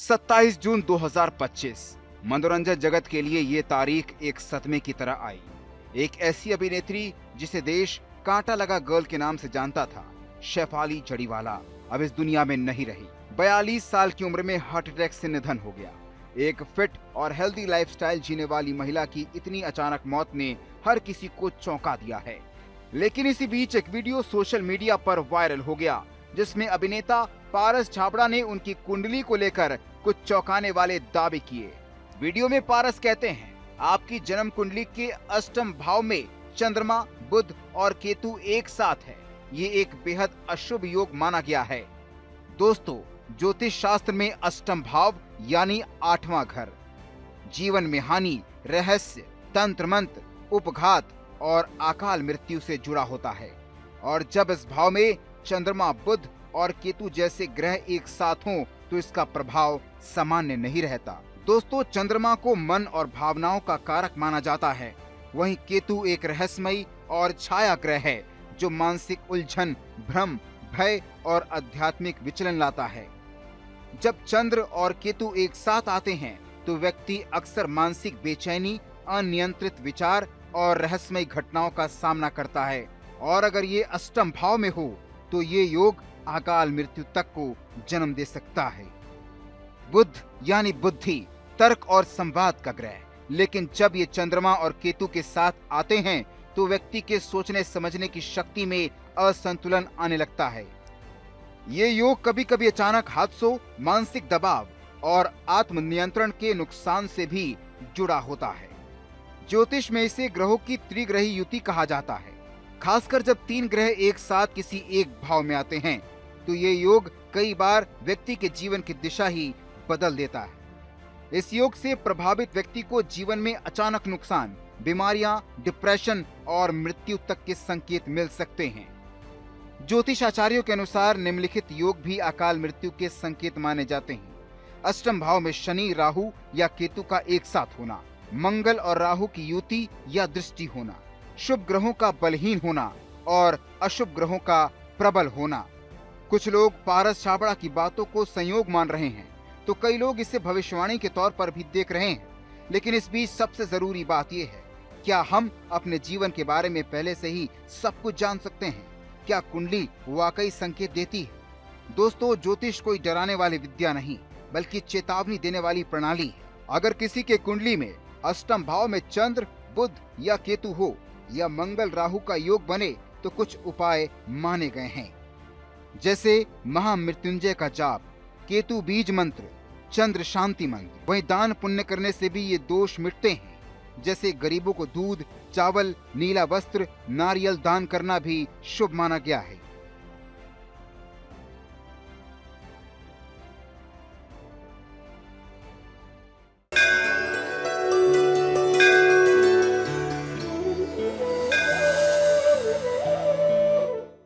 27 जून 2025 मनोरंजन जगत के लिए ये तारीख एक सदमे की तरह आई। एक ऐसी अभिनेत्री जिसे देश कांटा लगा गर्ल के नाम से जानता था, शेफाली जड़ीवाला, अब इस दुनिया में नहीं रही। 42 साल की उम्र में हार्ट अटैक से निधन हो गया। एक फिट और हेल्दी लाइफस्टाइल जीने वाली महिला की इतनी अचानक मौत ने हर किसी को चौंका दिया है। लेकिन इसी बीच एक वीडियो सोशल मीडिया पर वायरल हो गया, जिसमें अभिनेता पारस छाबड़ा ने उनकी कुंडली को लेकर कुछ चौंकाने वाले दावे किए। वीडियो में पारस कहते हैं, आपकी जन्म कुंडली के अष्टम भाव में चंद्रमा, बुध और केतु एक साथ है। ये एक बेहद अशुभ योग माना गया है। दोस्तों, ज्योतिष शास्त्र में अष्टम भाव यानी 8वां घर जीवन में हानि, रहस्य, तंत्र मंत्र, उपघात और अकाल मृत्यु से जुड़ा होता है। और जब इस भाव में चंद्रमा, बुध और केतु जैसे ग्रह एक साथ हों तो इसका प्रभाव सामान्य नहीं रहता। दोस्तों, चंद्रमा को मन और भावनाओं का कारक माना जाता है, वहीं केतु एक रहस्यमयी और छाया ग्रह है जो मानसिक उलझन, भ्रम, भय और आध्यात्मिक विचलन लाता है। जब चंद्र और केतु एक साथ आते हैं तो व्यक्ति अक्सर मानसिक बेचैनी, अनियंत्रित विचार और रहस्यमयी घटनाओं का सामना करता है। और अगर ये अष्टम भाव में हो तो ये योग अकाल मृत्यु तक को जन्म दे सकता है। बुध यानी बुद्धि, तर्क और संवाद का ग्रह, लेकिन जब ये चंद्रमा और केतु के साथ आते हैं तो व्यक्ति के सोचने समझने की शक्ति में असंतुलन आने लगता है। ये योग कभी कभी अचानक हादसों, मानसिक दबाव और आत्मनियंत्रण के नुकसान से भी जुड़ा होता है। ज्योतिष में इसे ग्रहों की त्रिग्रही युति कहा जाता है। खासकर जब 3 ग्रह एक साथ किसी एक भाव में आते हैं तो ये योग कई बार व्यक्ति के जीवन की दिशा ही बदल देता है। इस योग से प्रभावित व्यक्ति को जीवन में अचानक नुकसान, बीमारियां, डिप्रेशन और मृत्यु तक के संकेत मिल सकते हैं। ज्योतिष आचार्यों के अनुसार निम्नलिखित योग भी अकाल मृत्यु के संकेत माने जाते हैं। अष्टम भाव में शनि, राहु या केतु का एक साथ होना, मंगल और राहु की युति या दृष्टि होना, शुभ ग्रहों का बलहीन होना और अशुभ ग्रहों का प्रबल होना। कुछ लोग पारस छाबड़ा की बातों को संयोग मान रहे हैं तो कई लोग इसे भविष्यवाणी के तौर पर भी देख रहे हैं। लेकिन इस बीच सबसे जरूरी बात यह है, क्या हम अपने जीवन के बारे में पहले से ही सब कुछ जान सकते हैं? क्या कुंडली वाकई संकेत देती है? दोस्तों, ज्योतिष कोई डराने वाली विद्या नहीं, बल्कि चेतावनी देने वाली प्रणाली है। अगर किसी के कुंडली में अष्टम भाव में चंद्र, बुध या केतु हो या मंगल राहु का योग बने तो कुछ उपाय माने गए हैं, जैसे महामृत्युंजय का जाप, केतु बीज मंत्र, चंद्र शांति मंत्र। वहीं दान पुण्य करने से भी ये दोष मिटते हैं, जैसे गरीबों को दूध, चावल, नीला वस्त्र, नारियल दान करना भी शुभ माना गया है।